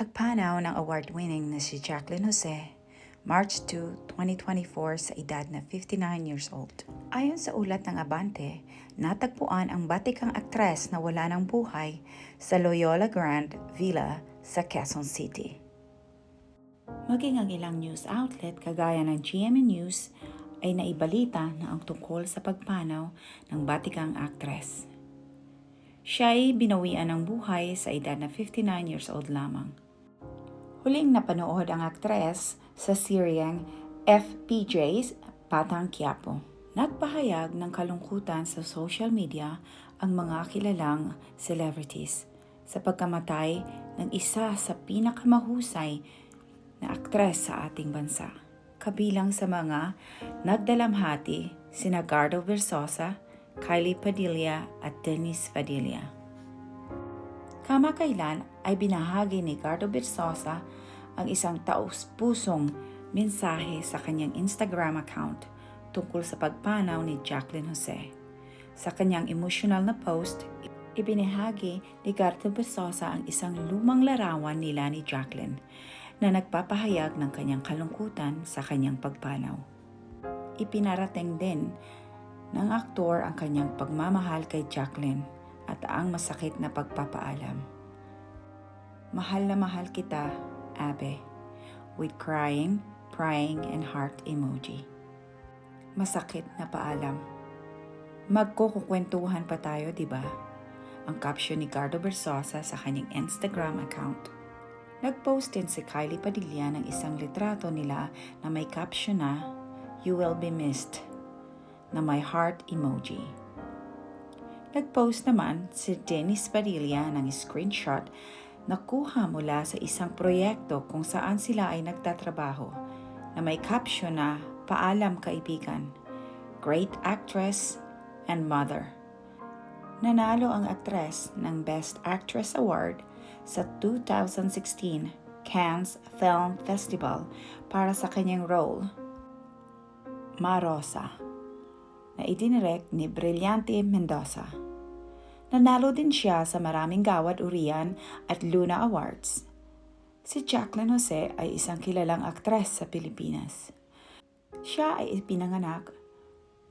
Pagpanaw ng award-winning na si Jacqueline Jose, March 2, 2024 sa edad na 59 years old. Ayon sa ulat ng Abante, natagpuan ang batikang aktres na wala ng buhay sa Loyola Grand Villa sa Quezon City. Maging ang ilang news outlet kagaya ng GMA News ay naibalita na ang tungkol sa pagpanaw ng batikang aktres. Siya ay binawian ng buhay sa edad na 59 years old lamang. Huling napanood ang aktres sa seryeng FPJ's Batang Quiapo. Nagpahayag ng kalungkutan sa social media ang mga kilalang celebrities sa pagkamatay ng isa sa pinakamahusay na aktres sa ating bansa. Kabilang sa mga nagdalamhati sina Gardo Versosa, Kylie Padilla at Dennis Padilla. Kamakailan ay binahagi ni Gardo Versosa ang isang taus-pusong mensahe sa kanyang Instagram account tungkol sa pagpanaw ni Jacqueline Jose. Sa kanyang emotional na post, ibinahagi ni Gardo Versosa ang isang lumang larawan nila ni Jacqueline na nagpapahayag ng kanyang kalungkutan sa kanyang pagpanaw. Ipinarating din ng aktor ang kanyang pagmamahal kay Jacqueline at ang masakit na pagpapaalam. Mahal na mahal kita, Abe, with crying, praying, and heart emoji. Masakit na paalam. Magkukukwentuhan pa tayo, di ba? Ang caption ni Gardo Versosa sa kanyang Instagram account. Nag-post din si Kylie Padilla ng isang litrato nila na may caption na "You will be missed" na may heart emoji. Nag-post naman si Dennis Padilla ng screenshot na kuha mula sa isang proyekto kung saan sila ay nagtatrabaho na may caption na "Paalam kaibigan, great actress and mother." Nanalo ang aktres ng Best Actress Award sa 2016 Cannes Film Festival para sa kanyang role, Marosa, na idinirect ni Brillante Mendoza. Nanalo din siya sa maraming Gawad Urian at Luna Awards. Si Jacqueline Jose ay isang kilalang aktres sa Pilipinas. Siya ay ipinanganak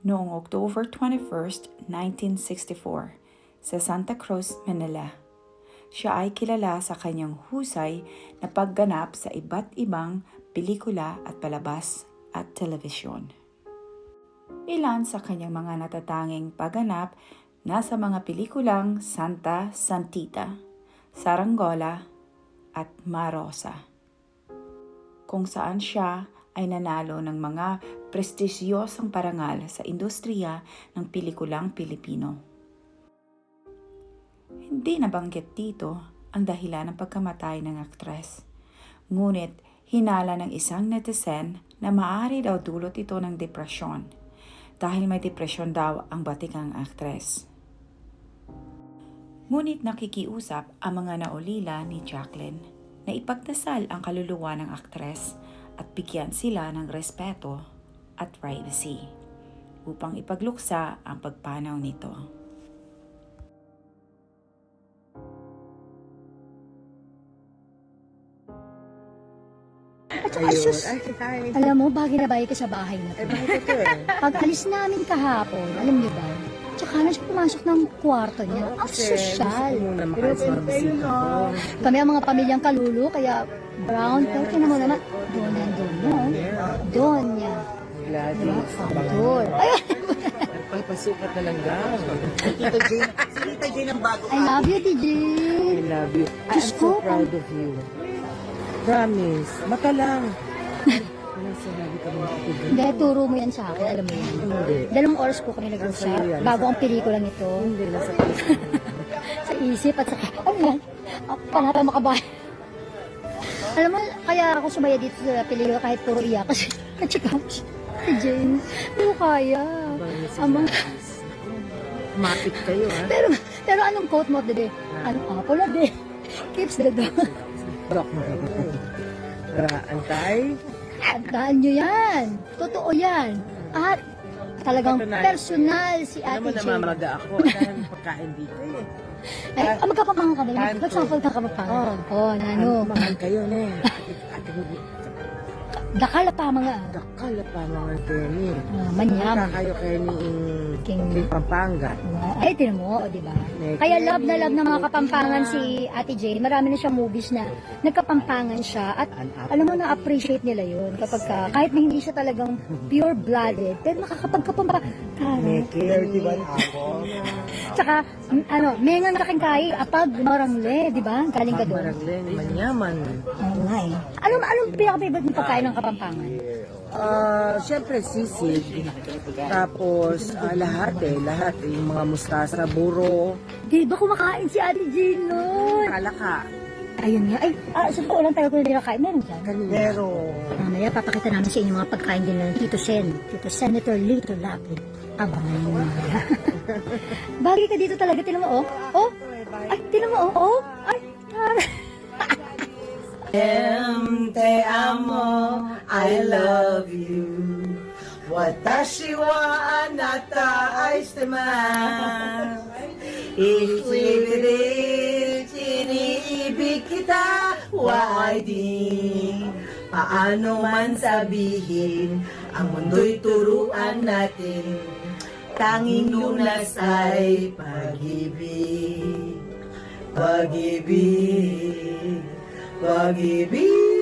noong October 21, 1964 sa Santa Cruz, Manila. Siya ay kilala sa kanyang husay na pagganap sa iba't ibang pelikula at palabas at telebisyon. Ilan sa kanyang mga natatanging pagganap nasa mga pelikulang Santa Santita, Saranggola at Marosa, kung saan siya ay nanalo ng mga prestigyosong parangal sa industriya ng pelikulang Pilipino. Hindi nabanggit dito ang dahilan ng pagkamatay ng aktres. Ngunit hinala ng isang netizen na maaari daw dulot ito ng depresyon dahil may depresyon daw ang batikang aktres. Ngunit nakikiusap ang mga naulila ni Jacqueline na ipagdasal ang kaluluwa ng aktres at bigyan sila ng respeto at privacy upang ipagluksa ang pagpanaw nito. At saka, sus, alam mo, bagay na bagay ka sa bahay na to. Pag alis namin kahapon, alam niyo ba, tsaka na siya pumasok ng kwarto niya. Ang sosyal. Kami ang mga pamilyang kalulu, kaya brown, pero tinan mo naman, doon yan, doon mo. Doon niya. Diba? Doon. Ayun. Papasukat na lang daw. Tita Jane ang bago. I love you, TJ. I love you. I'm so proud of you. Promise. Mata lang. Sinabi ka mga kapatid. Hindi, turo mo yan sa akin, alam mo yan. Hindi. 2 oras po kami nag-usap, bago ang pelikula nito. Hindi, nasa puso. Sa isip at saka, ano yan? Panata makabahay. Alam mo, kaya ako sumaya dito sa pelikula kahit puro iyak kasi at-saka si Jane, hindi ko kaya. Amang, Mapit kayo, ha? pero anong quote mo of the day? Anong apple of the day? Keeps the dog. Dok mo. Antay. Tandaan nyo yan. Totoo yan. At talagang Patunayan. personal si Alam mo, Ate Jane. namamaga ako. Dahil pagkain dito eh. Ay, magkapampangan ka ba? Kanto. Mag-sample ka kapampangan. Oo, nano. Mahal kayo na eh. Dakala pa mga Dakala pa mga Kenny. manyam. Kakayo Kenny King. in Pampanga. Ay, tinan mo, o, diba? May Kaya love na Kenny, love ng mga may kapampangan Tina. si Ate Jane. Marami na siyang movies na nagkapampangan siya. At alam mo, na-appreciate nila yun. Kapag kahit na hindi siya talagang pure-blooded, pero nakakapagkapampangan. May Kenny. Tsaka, may nga nakaking kain, apag, marangle, di ba? Galing ka doon. Maraglen, manyaman. Oo nga eh. Anong pinaka-favorite ng pagkain ng kapampangan? Siyempre sisig. Tapos lahat yung mga mustasa, buro, Di ba kumakain si Ate Jane nun? kalaka. Ayun nga. Ay, sa totoo lang tayo kung hindi nakain. Meron dyan. Pero Mamaya, papakita namin sa inyo mga pagkain din ng Tito Sen. Tito Senator Lito Lapid. Abangan mo mamaya. Bagay ka dito talaga. Tinan mo, oh. Oh. Ay, tinan mo, oh. Oh. Ay, tara. Te amo, I love you. Watashi wa anata aishite mas. Ichibiri iniibig kita wa di. Paano man sabihin, ang mundo'y turuan natin. Tanging lunas ay pag-ibig. Pag-ibig. Pag-ibig.